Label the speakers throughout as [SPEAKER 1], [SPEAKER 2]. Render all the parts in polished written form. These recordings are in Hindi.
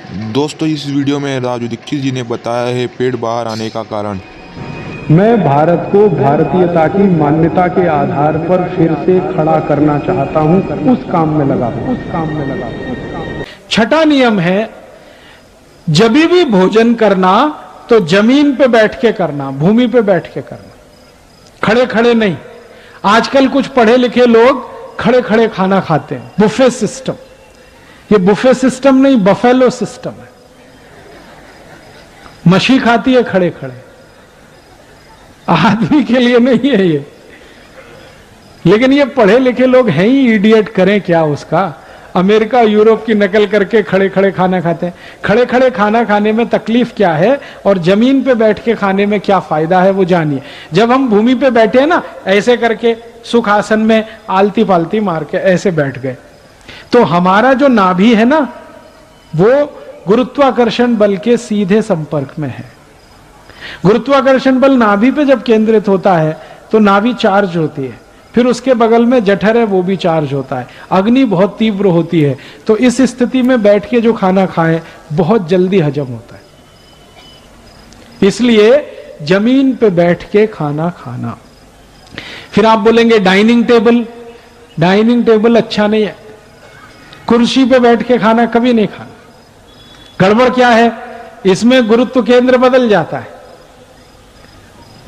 [SPEAKER 1] दोस्तों, इस वीडियो में राजू दीक्षित जी ने बताया है पेट बाहर आने का कारण।
[SPEAKER 2] मैं भारत को भारतीयता की मान्यता के आधार पर फिर से खड़ा करना चाहता हूं, उस काम में लगा हूं।
[SPEAKER 3] छठा नियम है, जब भी भोजन करना तो जमीन पे बैठ के करना, भूमि पे बैठ के करना, खड़े खड़े नहीं। आजकल कुछ पढ़े लिखे लोग खड़े खड़े खाना खाते हैं, बुफे सिस्टम। ये बुफे सिस्टम नहीं, बफेलो सिस्टम है। मछली खाती है खड़े खड़े, आदमी के लिए नहीं है ये। लेकिन ये पढ़े लिखे लोग हैं ही इडियट, करें क्या उसका। अमेरिका यूरोप की नकल करके खड़े खड़े खाना खाते हैं। खड़े खड़े खाना खाने में तकलीफ क्या है और जमीन पे बैठ के खाने में क्या फायदा है, वो जानिए। जब हम भूमि पे बैठे हैं ना, ऐसे करके सुखासन में आलती पालती मार के ऐसे बैठ गए, तो हमारा जो नाभि है ना, वो गुरुत्वाकर्षण बल के सीधे संपर्क में है। गुरुत्वाकर्षण बल नाभि पे जब केंद्रित होता है तो नाभि चार्ज होती है, फिर उसके बगल में जठर है, वो भी चार्ज होता है। अग्नि बहुत तीव्र होती है, तो इस स्थिति में बैठ के जो खाना खाएं बहुत जल्दी हजम होता है। इसलिए जमीन पे बैठ के खाना खाना। फिर आप बोलेंगे डाइनिंग टेबल, डाइनिंग टेबल अच्छा नहीं है। कुर्सी पे बैठ के खाना कभी नहीं खाना। गड़बड़ क्या है, इसमें गुरुत्व केंद्र बदल जाता है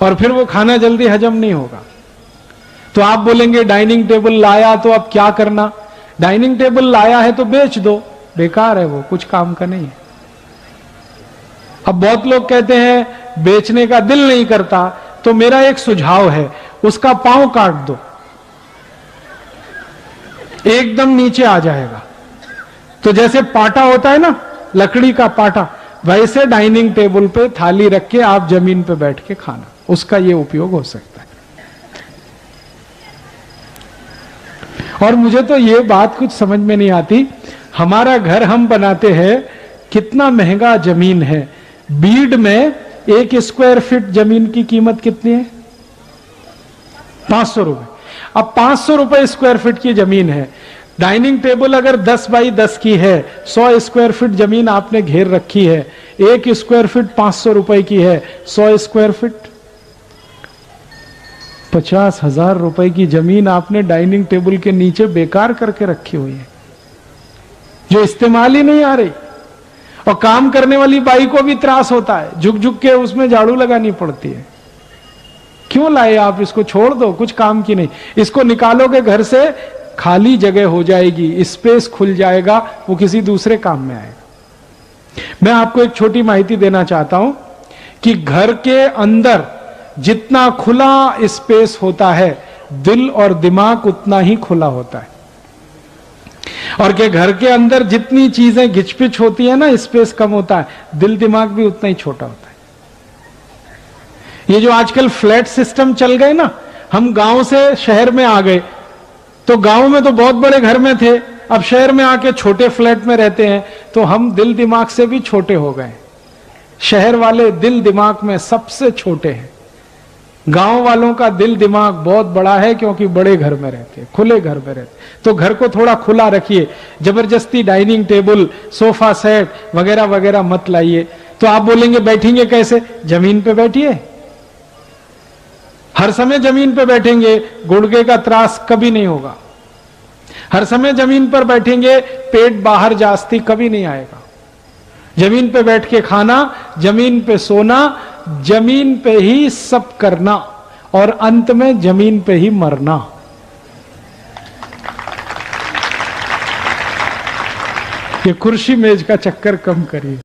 [SPEAKER 3] और फिर वो खाना जल्दी हजम नहीं होगा। तो आप बोलेंगे डाइनिंग टेबल लाया तो अब क्या करना। डाइनिंग टेबल लाया है तो बेच दो, बेकार है वो, कुछ काम का नहीं है। अब बहुत लोग कहते हैं बेचने का दिल नहीं करता, तो मेरा एक सुझाव है, उसका पांव काट दो, एकदम नीचे आ जाएगा। तो जैसे पाटा होता है ना, लकड़ी का पाटा, वैसे डाइनिंग टेबल पे थाली रख के आप जमीन पे बैठ के खाना, उसका ये उपयोग हो सकता है। और मुझे तो ये बात कुछ समझ में नहीं आती, हमारा घर हम बनाते हैं, कितना महंगा जमीन है। बीड में 1 स्क्वायर फीट जमीन की कीमत कितनी है? 500 रुपए। अब 500 रुपए स्क्वायर फीट की जमीन है। डाइनिंग टेबल अगर 10 बाई 10 की है, 100 स्क्वायर फीट जमीन आपने घेर रखी है, 1 स्क्वायर फीट 500 रुपए की है, 100 स्क्वायर फीट 50,000 रुपए की जमीन आपने डाइनिंग टेबल के नीचे बेकार करके रखी हुई है, जो इस्तेमाल ही नहीं आ रही। और काम करने वाली बाई को भी त्रास होता है, झुक झुक के उसमें झाड़ू लगानी पड़ती है। क्यों लाए आप इसको, छोड़ दो, कुछ काम की नहीं। इसको निकालोगे घर से, खाली जगह हो जाएगी, स्पेस खुल जाएगा, वो किसी दूसरे काम में आएगा। मैं आपको एक छोटी माहिती देना चाहता हूं कि घर के अंदर जितना खुला स्पेस होता है, दिल और दिमाग उतना ही खुला होता है। और कि घर के अंदर जितनी चीजें घिचपिच होती है ना, स्पेस कम होता है, दिल दिमाग भी उतना ही छोटा होता है। ये जो आजकल फ्लैट सिस्टम चल गए ना, हम गांव से शहर में आ गए, तो गांव में तो बहुत बड़े घर में थे, अब शहर में आके छोटे फ्लैट में रहते हैं, तो हम दिल दिमाग से भी छोटे हो गए। शहर वाले दिल दिमाग में सबसे छोटे हैं। गांव वालों का दिल दिमाग बहुत बड़ा है, क्योंकि बड़े घर में रहते हैं, खुले घर में रहते हैं। तो घर को थोड़ा खुला रखिए, जबरदस्ती डाइनिंग टेबल, सोफा सेट वगैरह वगैरह मत लाइए। तो आप बोलेंगे बैठेंगे कैसे, जमीन पे बैठिए। हर समय जमीन पे बैठेंगे, गुड़गे का त्रास कभी नहीं होगा। हर समय जमीन पर बैठेंगे, पेट बाहर जास्ती कभी नहीं आएगा। जमीन पे बैठ के खाना, जमीन पे सोना, जमीन पे ही सब करना, और अंत में जमीन पे ही मरना। ये कुर्सी मेज का चक्कर कम करिए।